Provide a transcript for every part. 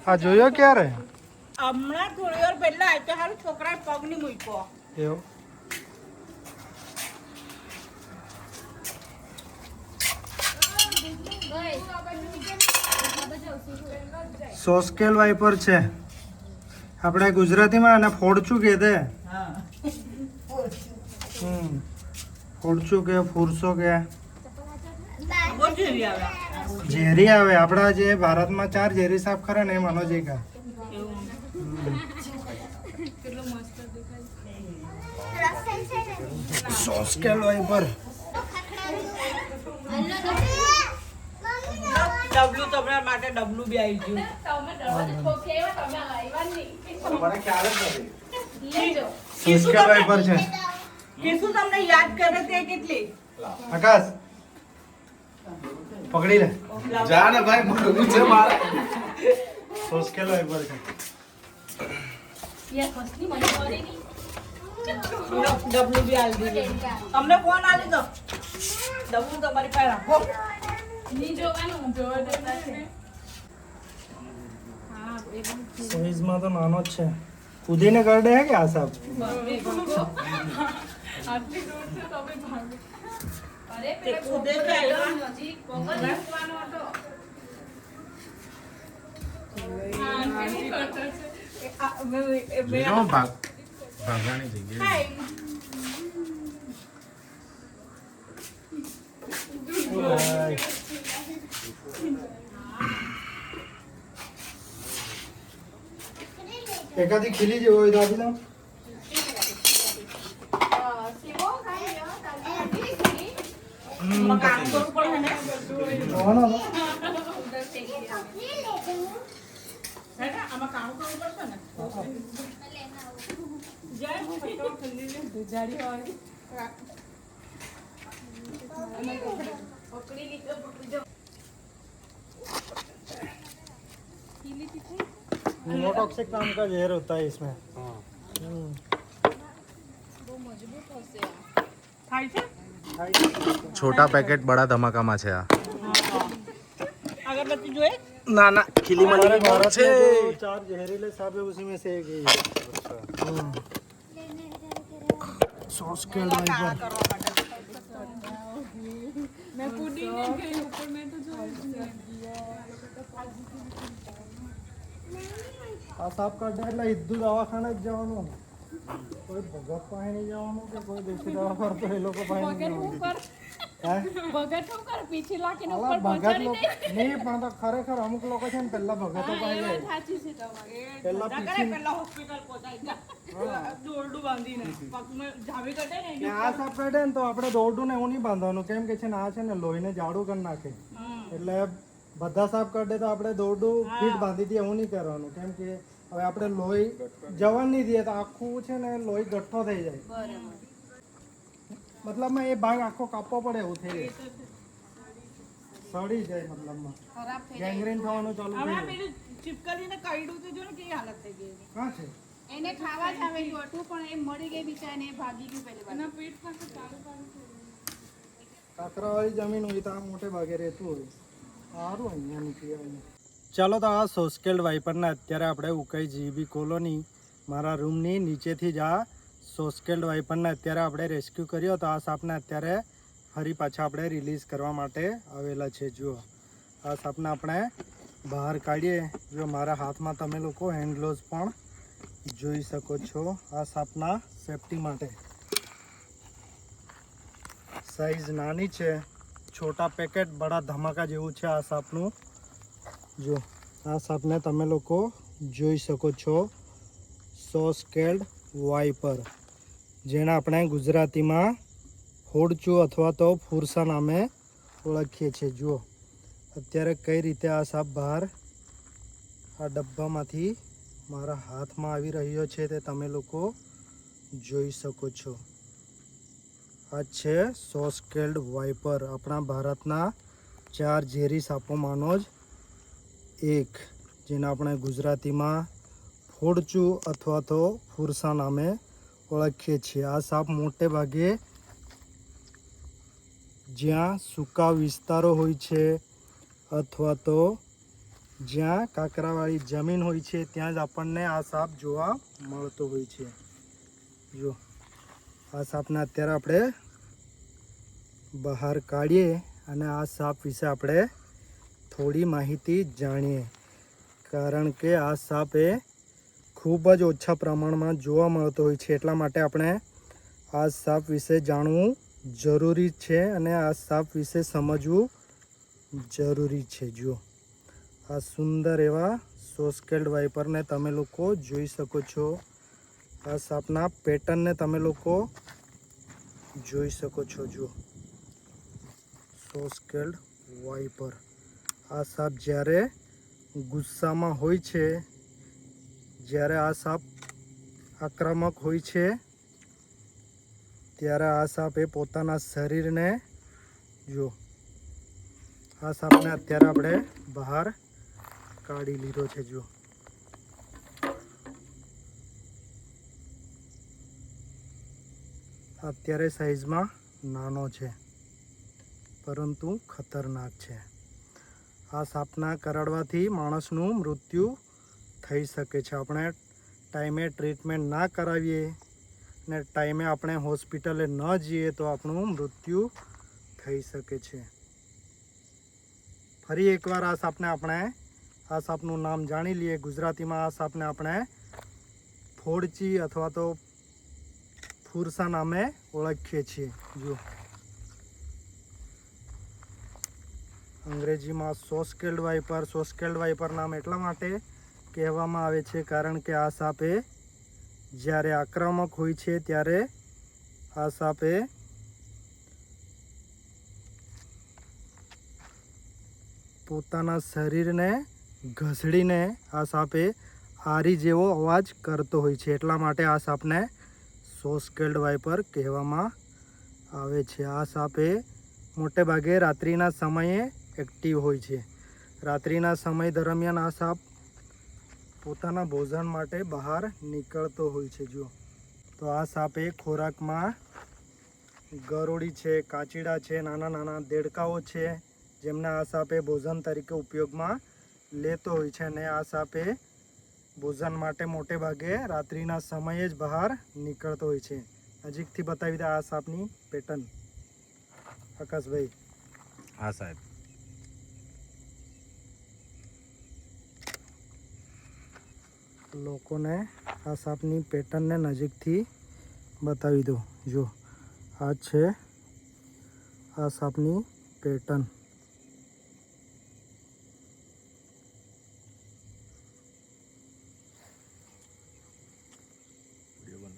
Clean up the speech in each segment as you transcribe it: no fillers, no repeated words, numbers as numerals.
આ જોયો ક્યારે? હમણાં થોડી વાર પહેલા આ તો હારું છોકરાએ પગ ની મૂક્યો. એવું સોસ્કેલ વાઇપર છે આપણે ગુજરાતીમાં અને ફોડચું કે દે. ફોડચું કે ફુરસો કે બહુ ઝેરી આવે. ઝેરી આવે. આપણા જે ભારતમાં 4 ઝેરી સાપ ખરા ને એમાંનો જ એક આ. સોસ્કેલ વાઇપર ડબલું તમારા માટે ડબલું બી આવી ગયું. સોસ્કેલ વાઇપર છે. કેશું તમને યાદ કરે તે કેટલી આકાશ પકડી લે. જા ને ભાઈ મોઢું છે મારે. સોસ્કેલ વાઇપર છે. ડબલું બી આવી દીધું. તમને ફોન આલી દો. ડબલું તમારી પાસે રાખો. સાઈઝમાં તો નાનો જ છે. કૂદીને કરડે હે કે આ સાપ? તે કૂદે કે આવ્યા? ભાગાની જગ્યાએ એકાદી ખીલી જેવો હોય તો આપી દઉં. આમાં કામ કરવું પડે ને. જોવાનો હતો. હે ને? આમાં કામ કરવું પડશે ને. જાય જાડી હોય. न्यूमोटॉक्सिक नाम का जहर होता है इसमें. થાય છે? छोटा पैकेट बड़ा धमाका में છે આ. અગરબત્તી જોઈએ? ના ના ખીલી हमारे મળી भारत છે. में जो 4 जहरीले सांप है उसी में से एक ही है. सोस्केल वाइपर. मैं कूदी नहीं गई ऊपर में तो जो આ સાપ કાઢે એટલે સીધું દવાખાને જ જવાનું. કોઈ ભગત પાસે નહીં જવાનું કે કોઈ દેશી દવા કરતો એ લોકો પાસે નહીં જવાનું. હે? અલા, ભગત લોકો નહીં પણ તો ખરેખર અમુક લોકો છે ને પહેલા ભગતો પાસે જાય. પહેલા પીછી પેલા હોસ્પિટલ પહોંચાઈ ગયા. દોરડું બાંધીને પગમાં જાવી કાઢે ને ને આ સાપ કાઢે ને તો આપણે દોરડું ને એવું નહીં બાંધવાનું. કેમ કે છે ને આ છે ને લોહીને જાડું કરી નાખે. એટલે બધા સાપ કાઢે તો આપણે દોરડું ફીટ બાંધી દઈએ એવું નહીં કરવાનું. કેમ કે હવે આપણે લોહી જવા નહીં દઈએ તો આખું છે ને લોહી ગઠ્ઠો થઈ જાય. મતલબમાં એ ભાગ આખો કાપવો પડે એવું થઈ જાય. સડી જાય મતલબમાં ગેંગ્રીન થવાનું ચાલુ થઈ હમણાં જાય. પેલું ચીપકલીને કાઢ્યું તો જો ને કેવી હાલત થઈ ગઈ. કાં છે? એને ખાવા જ આવેલું હતું પણ એ મરી ગઈ બિચારીને એ ભાગી ગયું પહેલી વાર. કાંકરાવાળી જમીન હોય તો આ મોટે ભાગે રહેતું હોય. સારું અહીંયા નીકળી આવે. ચાલો તો આ સોસ્કેલ્ડ વાઇપરના અત્યારે આપણે ઉકાઈ જીબી કોલોની મારા રૂમની નીચેથી જ આ સોસ્કેલ્ડ વાઇપરને અત્યારે આપણે રેસ્ક્યુ કર્યો. તો આ સાપને અત્યારે ફરી પાછા આપણે રિલીઝ કરવા માટે આવેલા છે. જુઓ આ સાપને આપણે બહાર કાઢીએ. જો મારા હાથમાં તમે લોકો હેન્ડ ગ્લોવ્સ પણ જોઈ શકો છો આ સાપના સેફટી માટે. સાઈઝ નાની છે. છોટા પેકેટ બડા ધમાકા જેવું છે આ સાપનું. જો આ સાપને તમે લોકો જોઈ શકો છો. સોસ્કેલ્ડ વાઇપર જેને આપણે ગુજરાતીમાં ફોડચું અથવા તો ફુરસા નામે ઓળખીએ છીએ. જુઓ અત્યારે કઈ રીતે આ સાપ બહાર આ ડબ્બામાંથી મારા હાથમાં આવી રહ્યો છે તે તમે લોકો જોઈ શકો છો. આ છે સોસ્કેલ્ડ વાઇપર. આપણા ભારતના 4 ઝેરી સાપોમાંનો જ એક જેને આપણે ગુજરાતીમાં ફોડચું અથવા તો ફુરસા નામે ઓળખીએ છીએ. આ સાપ મોટે ભાગે જ્યાં સૂકા વિસ્તારો હોય છે અથવા તો જ્યાં કાંકરાવાળી જમીન હોય છે ત્યાં જ આપણને આ સાપ જોવા મળતો હોય છે. જો આ સાપને અત્યારે આપણે બહાર કાઢીએ અને આ સાપ વિશે આપણે થોડી માહિતી જાણીએ, કારણ કે આ સાપ એ ખૂબ જ ઓછા પ્રમાણમાં જોવા મળતો હોય છે. એટલા માટે આપણે આ સાપ વિશે જાણવું જરૂરી છે અને આ સાપ વિશે સમજવું જરૂરી છે. જો આ સુંદર એવા સોસ્કેલ્ડ વાઇપરને તમે લોકો જોઈ શકો છો. આ સાપના પેટર્નને તમે લોકો જોઈ શકો છો. જો સોસ્કેલ્ડ વાઇપર, આ સાપ જ્યારે ગુસ્સામાં હોય છે, જ્યારે આ સાપ આક્રમક હોય છે, ત્યારે આ સાપ એ પોતાના શરીરને, જો આ સાપને અત્યારે આપણે બહાર કાઢી લીધો છે. જો અત્યારે સાઈઝમાં નાનો છે પરંતુ ખતરનાક છે. આ સાપના કરડવાથી માણસનું મૃત્યુ થઈ શકે છે. આપણે ટાઈમે ટ્રીટમેન્ટ ના કરાવીએ ને ટાઈમે આપણે હોસ્પિટલે ન જઈએ તો આપણું મૃત્યુ થઈ શકે છે. ફરી એકવાર આ સાપને આપણે આ સાપનું નામ જાણી લઈએ. ગુજરાતીમાં આ સાપને આપણે ફોડચી અથવા તો ફુરસા નામે ઓળખીએ છીએ. જો અંગ્રેજીમાં સોસ્કેલ્ડ વાઇપર. સોસ્કેલ્ડ વાઇપર નામ એટલા માટે કહેવામાં આવે છે કારણ કે આ સાપે જ્યારે આક્રમક હોય છે ત્યારે આ સાપે પોતાના શરીરને ઘસડીને આ સાપે આરી જેવો અવાજ કરતો હોય છે. એટલા માટે આ સાપને સોસ્કેલ્ડ વાઇપર કહેવામાં આવે છે. આ સાપે મોટે ભાગે રાત્રિના સમયે એક્ટિવ હોય છે. રાત્રિના સમય દરમિયાન આ સાપ પોતાના ભોજન માટે બહાર નીકળતો હોય છે. જો તો આ સાપે ખોરાકમાં ગરોળી છે, કાચીડા છે, નાના નાના દેડકાઓ છે, જેમને આ સાપે ભોજન તરીકે ઉપયોગમાં લેતો હોય છે. અને આ સાપે ભોજન માટે મોટે ભાગે રાત્રિના સમયે જ બહાર નીકળતો હોય છે. નજીકથી બતાવી દે આ સાપની પેટર્ન આકાશભાઈ. હા સાહેબ. લોકોને આ સાપની પેટર્નને નજીકથી બતાવી દો. જો આ છે આ સાપની પેટર્ન.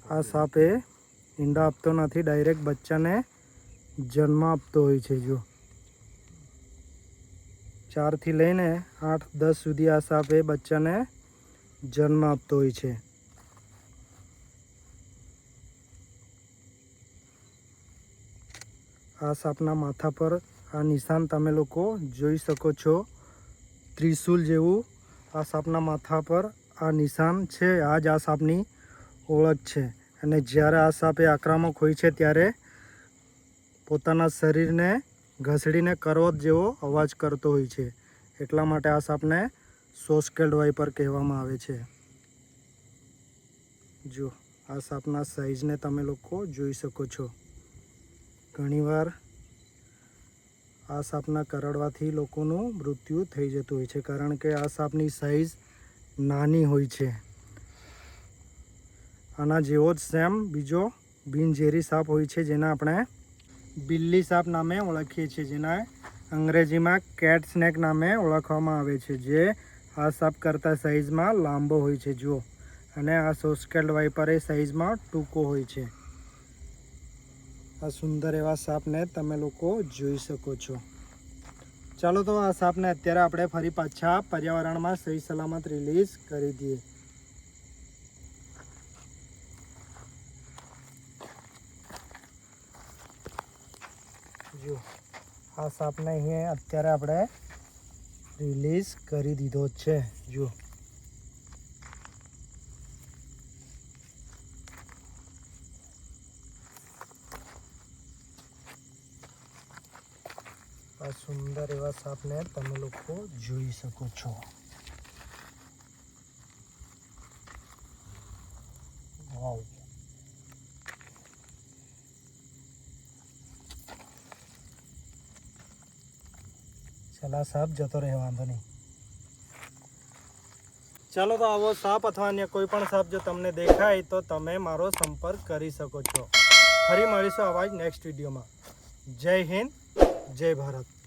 આ સાપ એ ઈંડા આપતો નથી, ડાયરેક્ટ બચ્ચાને જન્મ આપતો હોય છે. જો 4 થી લઈને 8-10 સુધી આ સાપ એ બચ્ચાને જન્મ આપતો હોય છે. આ સાપના માથા પર આ નિશાન તમે લોકો જોઈ શકો છો. ત્રિશુલ જેવું આ સાપના માથા પર આ નિશાન છે. આ જ આ સાપની ઓળખ છે. અને જ્યારે આ સાપ એ આક્રમક હોય છે ત્યારે પોતાના શરીરને ઘસડીને કરવત જેવો અવાજ કરતો હોય છે. એટલા માટે આ સાપને સોસ્કેલ્ડ વાઇપર કહેવામાં આવે છે. જો આ સાપના સાઈઝને તમે લોકો જોઈ શકો છો. ઘણીવાર આ સાપના કરડવાથી લોકોનું મૃત્યુ થઈ જતું હોય છે કારણ કે આ સાપની સાઈઝ નાની હોય છે. આના જેવો જ સેમ બીજો બિનઝેરી સાપ હોય છે જેને આપણે બિલ્લી સાપ નામે ઓળખીએ છીએ, જેના અંગ્રેજીમાં કેટ સ્નેક નામે ઓળખવામાં આવે છે, જે આ સાપ કરતાં સાઈઝમાં લાંબો હોય છે. જુઓ, અને આ સોસ્કેલ્ડ વાઇપર એ સાઈઝમાં ટૂંકો હોય છે. આ સુંદર એવા સાપને તમે લોકો જોઈ શકો છો. ચાલો તો આ સાપને અત્યારે આપણે ફરી પાછા પર્યાવરણમાં સહી સલામત રિલીઝ કરી દઈએ. જો આ સાપને અહીંયા અત્યારે આપણે રિલીઝ કરી દીધો છે. જો આ સુંદર એવા સાપને તમે લોકો જોઈ શકો છો. ચાલ આ સાપ જતો રહે, વાંધો નહીં. ચાલો તો આવો સાપ અથવા અન્ય કોઈ પણ સાપ જો તમને દેખાય તો તમે મારો સંપર્ક કરી શકો છો. ફરી મળીશું આવા જ નેક્સ્ટ વિડીયોમાં. જય હિન્દ, જય ભારત.